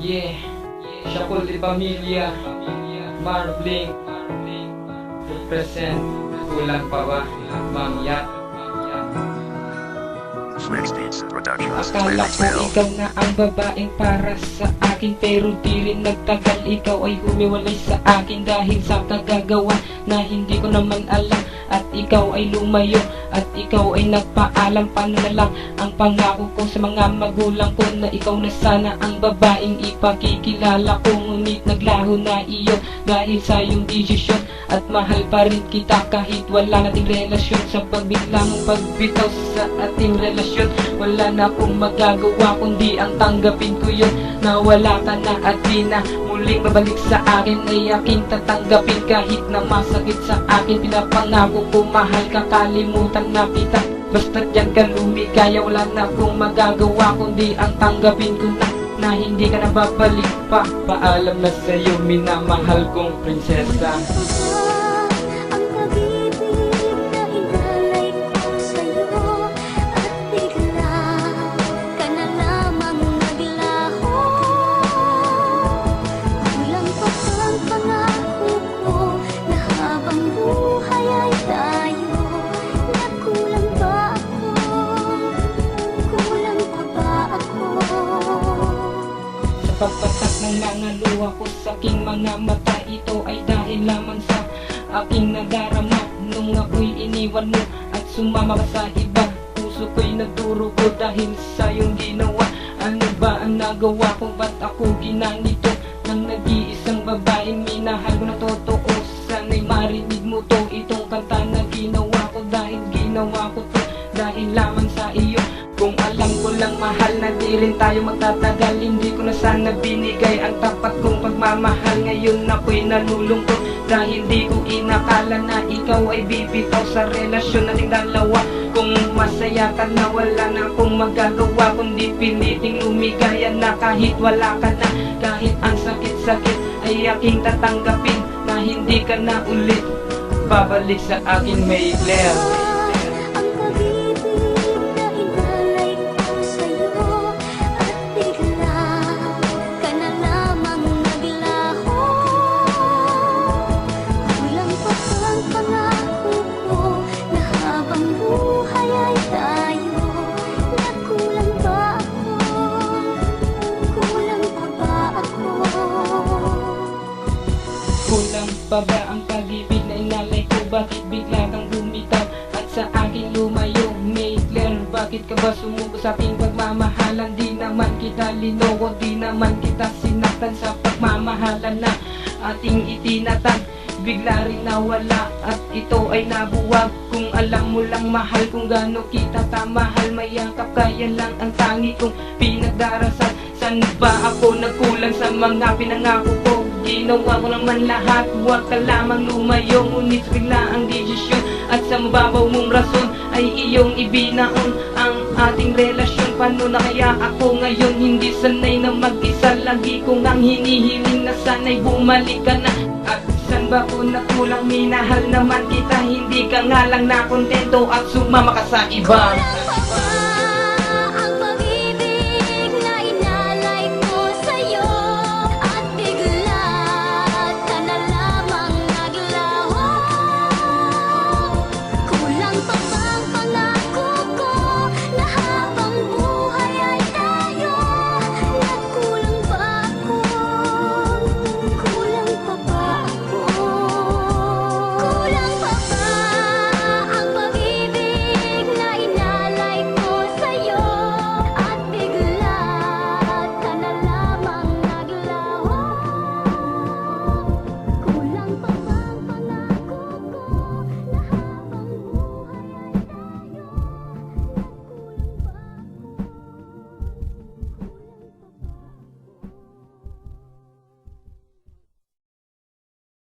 Yeah, Shakul de Pamilya, Marbling, represent, kulang pa ba, Ma'am Yap. Akala ko ikaw na ang babaeng para sa akin, pero di rin nagtagal, ikaw ay humiwalay sa akin dahil sa kagagawa na hindi ko naman alam. At ikaw ay lumayo, at ikaw ay nagpaalam. Paano na lang ang pangako ko sa mga magulang ko na ikaw na sana ang babaeng ipakikilala ko. Ngunit naglaho na iyo dahil sa iyong desisyon, at mahal pa rin kita kahit wala nating relasyon. Sa pagbigla mong pagbitaw sa ating relasyon, wala na akong magagawa kundi ang tanggapin ko yun na wala ka na at di na muling babalik sa akin. Ay aking tatanggapin kahit na masakit sa akin. Pinapangako ko mahal ka, kalimutan na kita. Basta't yan ka lumigaya, wala na akong magagawa kundi ang tanggapin ko na hindi ka na babalik pa. Paalam na sa'yo, minamahal kong prinsesa. Pagpatak ng mga luha ko sa aking mga mata, ito ay dahil lamang sa aking nadarama nung ako'y iniwan mo at sumama ka sa iba. Puso ko'y nagdurugo dahil sa iyong ginawa. Ano ba ang nagawa ko? Ba't ako ginanito ng nag-iisang babaeng minahal ko na totoo? Sana'y marinig mo to, itong kanta na ginawa ko, dahil ginawa ko to dahil lamang sa iyo. Kung alam ko lang mahal na di rin tayo magtatagal, hindi ko na sana binigay ang tapat kong pagmamahal. Ngayon ako'y nalulungkot dahil di ko inakala na ikaw ay bibitaw sa relasyon nating dalawa. Kung masaya ka na, wala na akong magagawa kundi piliting lumigaya na kahit wala ka na. Kahit ang sakit-sakit ay aking tatanggapin na hindi ka na ulit babalik sa akin, May Claire. Kulang pa ba ang pag-ibig na inalay ko? Bakit bigla kang bumitaw at sa akin lumayo? May Claire, bakit ka ba sumuko sa aking pagmamahalan? Di naman kita linoko, di naman kita sinaktan sa pagmamahalan na ating itinatag. Bigla rin nawala at ito ay nabuwag. Kung alam mo lang mahal kung gaano kita tamahal, mayakap kaya lang ang tangi kong pinagdarasal. San ba ako nagkulang sa mga pinangako ko? Ginawa ko naman lahat, huwag ka lamang lumayo. Ngunit bigla ang desisyon at sa mababaw mong rason ay iyong ibinaon ang ating relasyon. Paano na kaya ako ngayon hindi sanay na mag-isa? Lagi kong ang hinihiling na sana'y bumalik ka na. At san ba ko nakulang? Minahal naman kita, hindi ka nga lang nakontento at sumama ka sa iba.